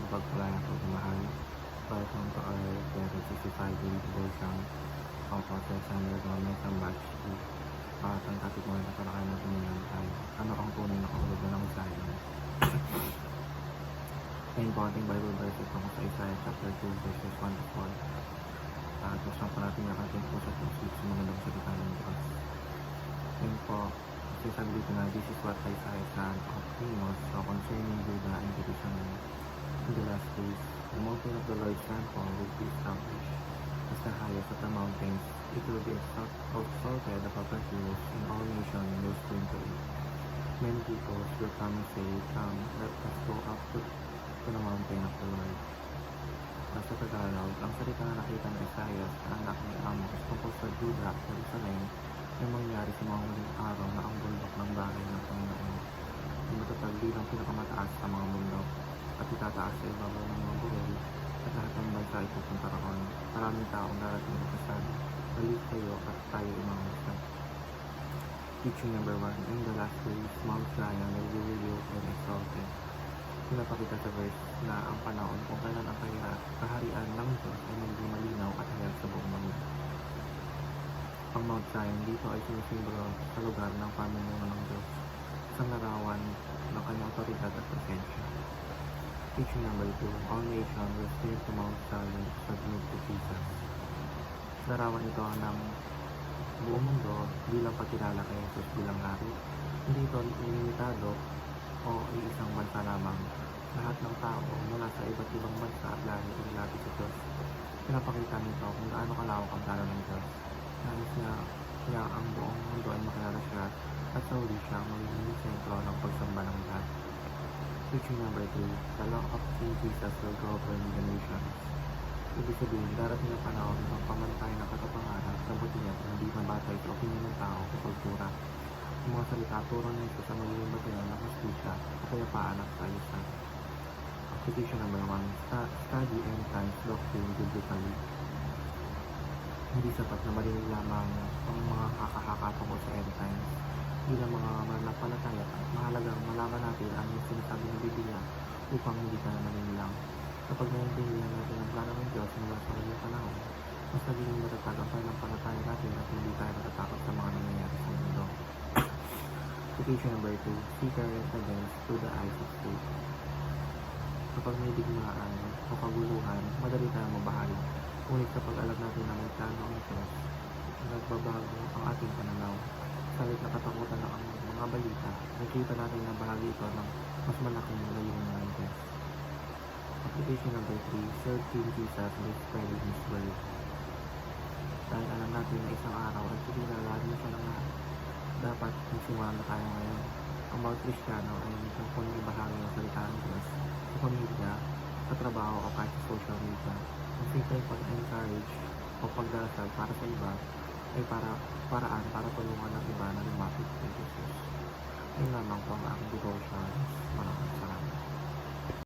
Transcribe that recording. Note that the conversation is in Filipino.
pagpapala ng pagmamahal. Welcome to our 365-day devotion of Apostle Samuel Gomez ang batch 2. At ang topic mo na talakayan natin ngayon ay ano ang tunay na kahulugan ng Isaiah. May importanting Bible verse ito sa Isaiah chapter 2 verses 1 to 4. At gusto pa natin ang ating puso at puso sa magandang salita ng Diyos. Ngayon po, sasabi dito na this is what Isaiah son of Amos saw concerning Judah and Jerusalem. In the last days, the mountain of the Lord's temple will be established as the highest of the mountains. It will be exalted above the hills, and all nations will stream to it. Many peoples will come and say, come, let us go up to the mountain of the Lord. Sa Tagalog, ang salita na nakita ng Isaiah sa anak ni Amos tungkol sa Judah at Jerusalem ay mangyari sa mga huling araw na ang bundok ng bahay ng Panginoon ay matatag bilang pinakamataas sa mga bundok at itataas sa ibabaw ng mga burol at lahat ng bansa ay pupunta roon. Maraming taong darating at sasabi, balik kayo at tayo imamasa. Teaching number 1, in the last days, Mount Zion will be revealed and exalted. Pinapakita sa verse na ang panahon kung kailan ang kaharian ng Diyos ay maging malinaw at hayag sa buong mundo. Ang Mount Zion dito ay sinisimbolo sa lugar ng pamumuno ng Diyos, isang larawan ng kanyang otoridad at presensya. Teaching number 2, all nations will stream to Mount Zion to submit to Jesus. Larawan ito ng buong mundo bilang pagkilala kay Jesus bilang hari. Hindi ito limitado o iisang bansa lamang. Lahat ng tao mula sa iba't ibang bansa at lahi ay nilapit sa Diyos. Pinapakita nito kung gaano kalawak ang plano ng Diyos. Nais niya ang buong mundo ay makilala siya at sa huli siya ang magiging sentro ng pagsamba ng lahat. Teaching number 3, the law of King Jesus will govern the nations. Ibig sabihin, darating ang panahon ng pamantay ng katotohanan sa butihan na hindi mabatay sa opinion ng tao o kultura. Ang mga salita turo ng isa sa magiging batayan ng hustisya at kapayapaan at kaayusan. Application number 1, study end times doctrine biblically. Hindi sapat na marinig lamang ang mga haka-haka tungkol sa end times. Bilang mga mananampalataya, mahalagang malaman natin ang sinasabi ng Biblia upang hindi ka na manilang. Kapag naiintindihan natin ang plano ng Diyos mula sa kanyang panahon, mas naging matatag ang pananampalataya natin at hindi tayo natatakot sa mga nangyayari sa mundo. Application number 2, see current events through the eyes of faith. Kapag may digmaan o kaguluhan, madali tayong mabahal. Ngunit kapag alam natin ang plano ng Diyos, nagbabago ang ating pananaw. Salit na katakutan ng mga balita, nakita natin na bahagi ito ng mas malaking layunin ng Diyos. Application number 3, serve King Jesus by spreading His word. Dahil alam natin na isang araw ay kilalanin siya ng lahat, dapat magsimula na tayo ngayon. Ang bawat Kristiyano ay tungkol ibahagi ng salita ng Diyos sa pamilya, sa trabaho o kahit sa social media. Ang simpleng pag-encourage o pagdarasal para sa iba ay paraan para tulungan ng iba na lumapit kay Jesus. Ayun lamang po ang aking devotion. Maraming salamat.